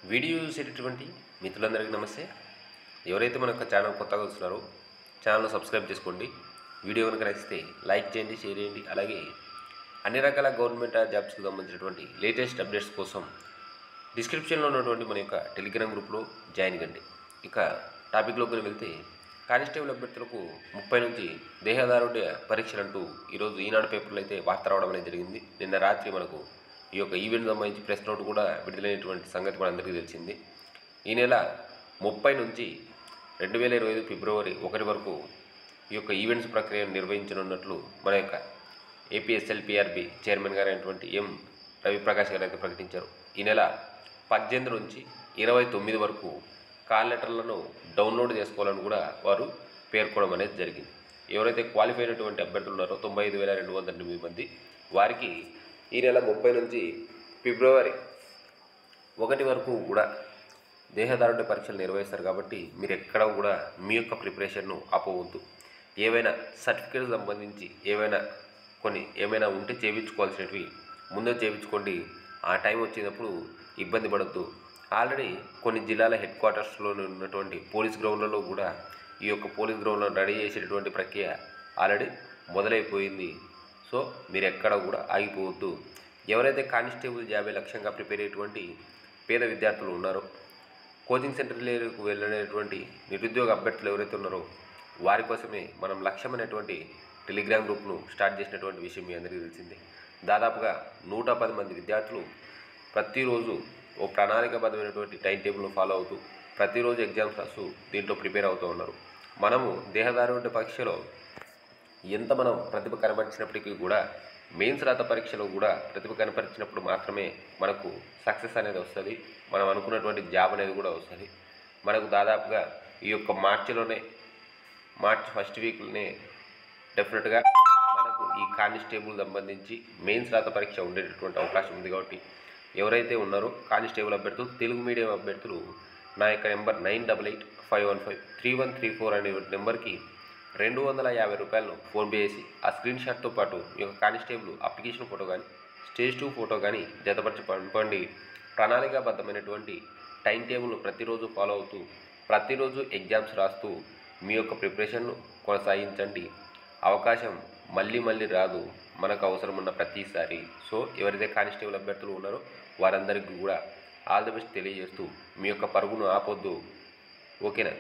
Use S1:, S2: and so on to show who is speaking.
S1: Video చూసేటటువంటి మిత్రులందరికీ నమస్తే. ఎవరైతే మన యొక్క ఛానల్ కొత్తగా వస్తున్నారో ఛానల్ సబ్స్క్రైబ్ చేసుకోండి. వీడియో కనుక నచ్చితే లైక్ చేయండి, షేర్ చేయండి. అలాగే అన్ని రకాల గవర్నమెంట్ జాబ్స్కి సంబంధించినటువంటి లేటెస్ట్ అప్డేట్స్ కోసం డిస్క్రిప్షన్లో ఉన్నటువంటి మన యొక్క టెలిగ్రామ్ గ్రూప్లో జాయిన్ కండి. ఇక టాపిక్లోకి వెళ్తే కానిస్టేబుల్ అభ్యర్థులకు 30 నుంచి దేహదారుఢ్య పరీక్షలు అంటూ ఈరోజు ఈనాడు పేపర్లో అయితే వార్త రావడం అనేది జరిగింది. నిన్న రాత్రి మనకు ఈ యొక్క ఈవెంట్ సంబంధించి ప్రెస్ నోట్ కూడా విడుదలైనటువంటి సంగతి మనందరికీ తెలిసింది. ఈ నెల 30 నుంచి 2025 ఫిబ్రవరి 1 వరకు ఈ యొక్క ఈవెంట్స్ ప్రక్రియను నిర్వహించనున్నట్లు మన యొక్క ఏపీఎస్ఎల్పిఆర్బి చైర్మన్ గారు అయినటువంటి ఎం రవిప్రకాష్ గారు అయితే ప్రకటించారు. ఈ నెల 18 నుంచి 29 వరకు కాల్ లెటర్లను డౌన్లోడ్ చేసుకోవాలని కూడా వారు పేర్కొనడం అనేది జరిగింది. ఎవరైతే క్వాలిఫై అయినటువంటి అభ్యర్థులు ఉన్నారో 95,208 మంది వారికి ఈ నెల 30 నుంచి ఫిబ్రవరి 1 వరకు కూడా దేహదారుఢ్య పరీక్షలు నిర్వహిస్తారు. కాబట్టి మీరు ఎక్కడ కూడా మీ యొక్క ప్రిపరేషన్ను ఆపవద్దు. ఏవైనా సర్టిఫికేట్ సంబంధించి ఏమైనా ఉంటే చేయించుకోవాల్సినవి ముందే చేయించుకోండి. ఆ టైం వచ్చినప్పుడు ఇబ్బంది పడద్దు. ఆల్రెడీ కొన్ని జిల్లాల హెడ్ క్వార్టర్స్లో ఉన్నటువంటి పోలీస్ గ్రౌండ్లలో కూడా ఈ యొక్క పోలీస్ గ్రౌండ్లను రెడీ చేసేటటువంటి ప్రక్రియ ఆల్రెడీ మొదలైపోయింది. సో మీరు ఎక్కడ కూడా ఆగిపోవద్దు. ఎవరైతే కానిస్టేబుల్ 50 లక్ష్యంగా ప్రిపేర్ అయ్యేటువంటి పేద విద్యార్థులు ఉన్నారో, కోచింగ్ సెంటర్లకు వెళ్ళేటువంటి నిరుద్యోగ అభ్యర్థులు ఎవరైతే ఉన్నారో వారి కోసమే మనం లక్ష్యం అనేటువంటి టెలిగ్రామ్ గ్రూప్ను స్టార్ట్ చేసినటువంటి విషయం మీ అందరికీ తెలిసిందే. దాదాపుగా 110 మంది విద్యార్థులు ప్రతిరోజు ఓ ప్రణాళికాబద్ధమైనటువంటి టైం టేబుల్ను ఫాలో అవుతూ ప్రతిరోజు ఎగ్జామ్స్ రాస్తూ దీంట్లో ప్రిపేర్ అవుతూ ఉన్నారు. మనము దేహదారుఢ్య పరీక్షలో ఎంత మనం ప్రతిభ కనపరిచినప్పటికీ కూడా మెయిన్స్ రాత పరీక్షలో కూడా ప్రతిభ కనపరిచినప్పుడు మాత్రమే మనకు సక్సెస్ అనేది వస్తుంది. మనం అనుకున్నటువంటి జాబ్ అనేది కూడా వస్తుంది. మనకు దాదాపుగా ఈ యొక్క మార్చ్ ఫస్ట్ వీక్లోనే డెఫినెట్గా మనకు ఈ కానిస్టేబుల్ సంబంధించి మెయిన్స్ రాత పరీక్ష ఉండేటటువంటి అవకాశం ఉంది. కాబట్టి ఎవరైతే ఉన్నారో కానిస్టేబుల్ అభ్యర్థులు, తెలుగు మీడియం అభ్యర్థులు నా యొక్క నెంబర్ 9885153134 అనే నెంబర్కి 250 రూపాయలను ఫోన్పే చేసి ఆ స్క్రీన్ షాట్తో పాటు ఈ యొక్క కానిస్టేబుల్ అప్లికేషన్ ఫోటో కానీ స్టేజ్ 2 ఫోటో కానీ జతపరిచి పంపండి. ప్రణాళికాబద్ధమైనటువంటి టైం టేబుల్ను ప్రతిరోజు ఫాలో అవుతూ ప్రతిరోజు ఎగ్జామ్స్ రాస్తూ మీ యొక్క ప్రిపరేషన్ను కొనసాగించండి. అవకాశం మళ్ళీ రాదు, మనకు అవసరం ఉన్న ప్రతిసారి. సో ఎవరైతే కానిస్టేబుల్ అభ్యర్థులు ఉన్నారో వారందరికీ కూడా ఆల్ ది బెస్ట్ తెలియజేస్తూ మీ యొక్క పరుగును ఆపొద్దు. ఓకేనా?